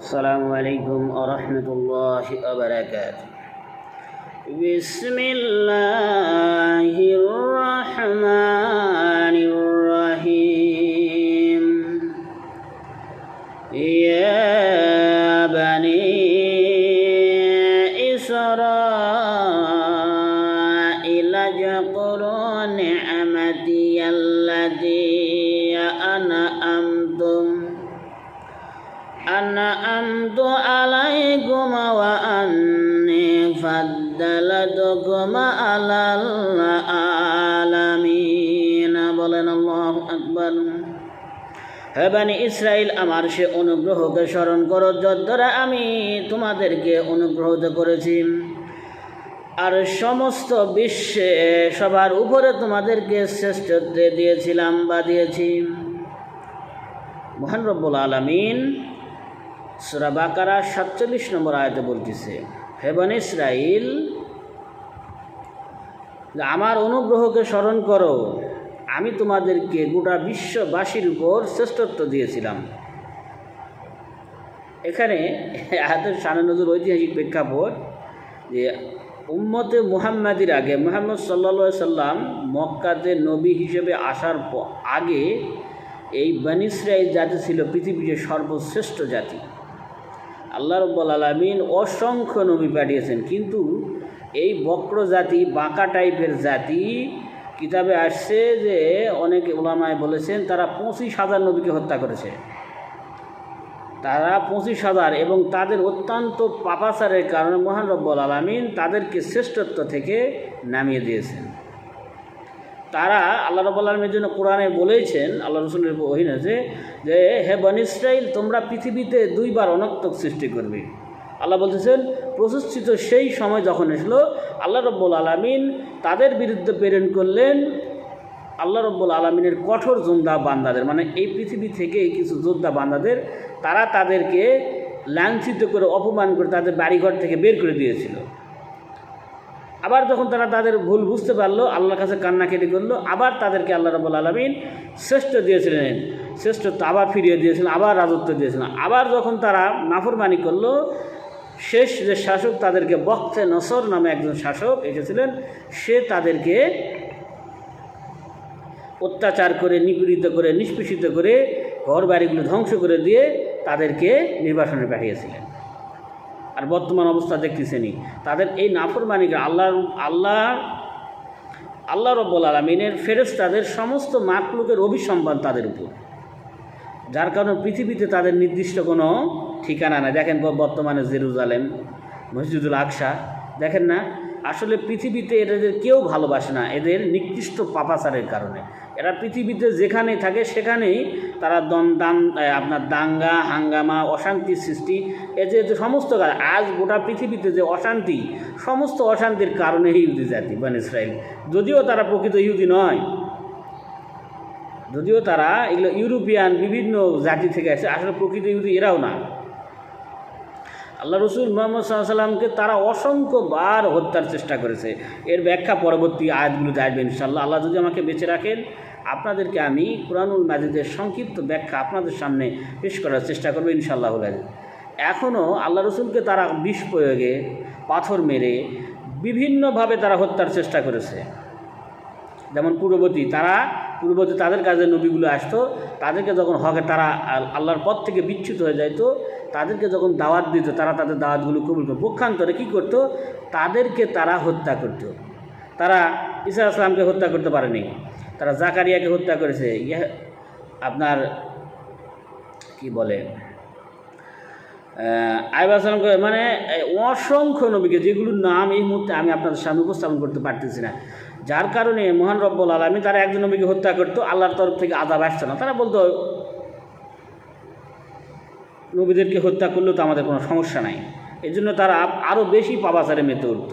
السلام عليكم ورحمة الله وبركاته. بسم الله الرحمن الرحيم. يا بني إسرائيل اذكروا نعمتي التي أنعمت عليكم وأني فضلتكم على العالمين. বলেন আল্লাহু আকবার। হে বনি ইসরাইল, আমার সে অনুগ্রহকে স্মরণ করো যদ্বারা আমি তোমাদেরকে অনুগ্রহিত করেছি আর সমস্ত বিশ্বে সবার উপরে তোমাদেরকে শ্রেষ্ঠত্ব দিয়েছিলাম বা দিয়েছি। মহান রব্বুল আলামিন সূরা বাকারা ৪৭ নম্বর আয়াতে বলতেছে, হে বনি ইসরাইল, আমার অনুগ্রহকে স্মরণ করো, আমি তোমাদেরকে গোটা বিশ্ববাসীর উপর শ্রেষ্ঠত্ব দিয়েছিলাম। এখানে আয়াতের শানে নজর ঐতিহাসিক প্রেক্ষাপট যে উম্মতে মুহাম্মাদির আগে মুহাম্মদ সাল্লাল্লাহু আলাইহি সাল্লাম মক্কাতে নবী হিসেবে আসার আগে এই বনি ইসরাইল জাতি ছিল পৃথিবীর সর্বশ্রেষ্ঠ জাতি। আল্লাহ রাব্বুল আলামিন অসংখ্য নবী পাঠিয়েছেন, কিন্তু এই বক্র জাতি, বাঁকা টাইপের জাতি, কিতাবে আসছে যে অনেক উলামায়ে বলেছেন তারা ২৫,০০০ নবীকে হত্যা করেছে। তারা ২৫,০০০ এবং তাদের অত্যন্ত পাপাচারের কারণে মহান রব্বুল আলামিন তাদেরকে শ্রেষ্ঠত্ব থেকে নামিয়ে দিয়েছেন। তারা আল্লাহ রাব্বুল আলামিনের জন্য কোরআনে বলেছেন, আল্লাহ রাসূলের ওহী আছে যে হে বনি ইসরাইল, তোমরা পৃথিবীতে দুইবার অনর্থক সৃষ্টি করবে। আল্লাহ বলতেছেন প্রতিষ্ঠিত সেই সময় যখন এসলো, আল্লাহ রাব্বুল আলামিন তাদের বিরুদ্ধে প্রেরণ করলেন আল্লাহ রাব্বুল আলামিনের কঠোর যোদ্ধা বান্দাদের, মানে এই পৃথিবী থেকে কিছু যোদ্ধা বান্দাদের, তারা তাদেরকে লাঞ্ছিত করে, অপমান করে তাদের বাড়িঘর থেকে বের করে দিয়েছিল। আবার যখন তারা তাদের ভুল বুঝতে পারলো, আল্লাহর কাছে কান্নাকাটি করলো, আবার তাদেরকে আল্লাহ রাব্বুল আলামিন শ্রেষ্ঠ দিয়েছিলেন, শ্রেষ্ঠত্ব আবার ফিরিয়ে দিয়েছিলেন, আবার রাজত্ব দিয়েছিলেন। আবার যখন তারা নাফরমানি করলো, শেষ যে শাসক তাদেরকে বখতে নসর নামে একজন শাসক এসেছিলেন, সে তাদেরকে অত্যাচার করে, নিপীড়িত করে, নিষ্পেষিত করে, ঘর বাড়িগুলো ধ্বংস করে দিয়ে তাদেরকে নির্বাসনে পাঠিয়েছিলেন। আর বর্তমান অবস্থা দেখতেছেনি, তাদের এই নাফরমানিকে আল্লাহ রাব্বুল আলামিনের ফেরেশতাদের সমস্ত মাখলুকের অভিসম্পাদ তাদের উপর, যার কারণে পৃথিবীতে তাদের নির্দিষ্ট কোনো ঠিকানা নেই। দেখেন বর্তমানে জেরুজালেম, মসজিদুল আকসা, দেখেন না, আসলে পৃথিবীতে এদের কেউ ভালোবাসে না, এদের নিকৃষ্ট পাপাচারের কারণে। এরা পৃথিবীতে যেখানেই থাকে সেখানেই তারা আপনার দাঙ্গা, হাঙ্গামা, অশান্তির সৃষ্টি, যে সমস্ত কাজ, আজ গোটা পৃথিবীতে যে অশান্তি, সমস্ত অশান্তির কারণে ইহুদি জাতি বনি ইসরাইল, যদিও তারা প্রকৃত ইহুদি নয়, যদিও তারা এগুলো ইউরোপিয়ান বিভিন্ন জাতি থেকে আসে, আসলে প্রকৃত ইহুদি এরাও না। আল্লাহ রসুল মুহাম্মদ সাল্লাল্লাহু আলাইহি ওয়াসাল্লামকে তারা অসংখ্যবার হত্যার চেষ্টা করেছে। এর ব্যাখ্যা পরবর্তী আয়াতগুলোতে আসবে ইনশাআল্লাহ। আল্লাহ যদি আমাকে বেঁচে রাখেন, আপনাদেরকে আমি কুরআনুল মাজিদের সংক্ষিপ্ত ব্যাখ্যা আপনাদের সামনে পেশ করার চেষ্টা করবো ইনশাআল্লাহ। এখনও আল্লাহ রসুলকে তারা বিষ প্রয়োগে, পাথর মেরে বিভিন্নভাবে তারা হত্যার চেষ্টা করেছে। যেমন পূর্ববর্তী তাদের কাছে নবীগুলো আসতো, তাদেরকে যখন তারা আল্লাহর পথ থেকে বিচ্যুত হয়ে যাইতো, তাদেরকে যখন দাওয়াত দিত, তারা তাদের দাওয়াতগুলো কবুল করত। পক্ষান্তরে কী করতো, তাদেরকে তারা হত্যা করত। তারা ঈসা আলাইহিস সালামকে হত্যা করতে পারেনি, তারা জাকারিয়াকে হত্যা করেছে, আপনার কি বলে আইয়ুব আলাইহিস সালামকে, মানে অসংখ্য নবীকে, যেগুলোর নাম এই মুহূর্তে আমি আপনাদের সামনে উপস্থাপন করতে পারতেছি না। যার কারণে মহান রব্বুল আলামিন তারা একজন নবীকে হত্যা করতো, আল্লাহর তরফ থেকে আযাব আসতো না। তারা বলতো নবীদেরকে হত্যা করলেও তো আমাদের কোনো সমস্যা নাই। এই জন্য তারা আরও বেশি পাপাচারে মেতে উঠত,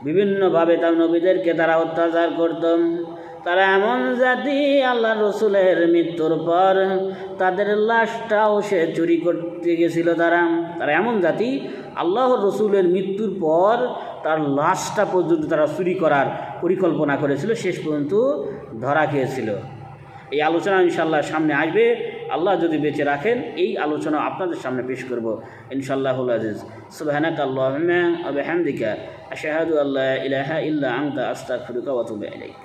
বিভিন্নভাবে তার নবীদেরকে তারা অত্যাচার করত। তারা এমন জাতি, আল্লাহ রসুলের মৃত্যুর পর তাদের লাশটাও সে চুরি করতে গেছিল। তারা এমন জাতি, আল্লাহর রসুলের মৃত্যুর পর তার লাশটা পর্যন্ত তারা চুরি করার পরিকল্পনা করেছিল, শেষ পর্যন্ত ধরা খেয়েছিল। এই আলোচনা ইনশাআল্লাহ সামনে আসবে। আল্লাহ যদি বেঁচে রাখেন এই আলোচনা আপনাদের সামনে পেশ করব ইনশাআল্লাহুল আজিজ। সুবহানাকা আল্লাহুম্মা ওয়া বিহামদিকা আশহাদু আল্লা ইলাহা ইল্লা আনতা আস্তাগফিরুকা ওয়া আতুবু ইলাইক।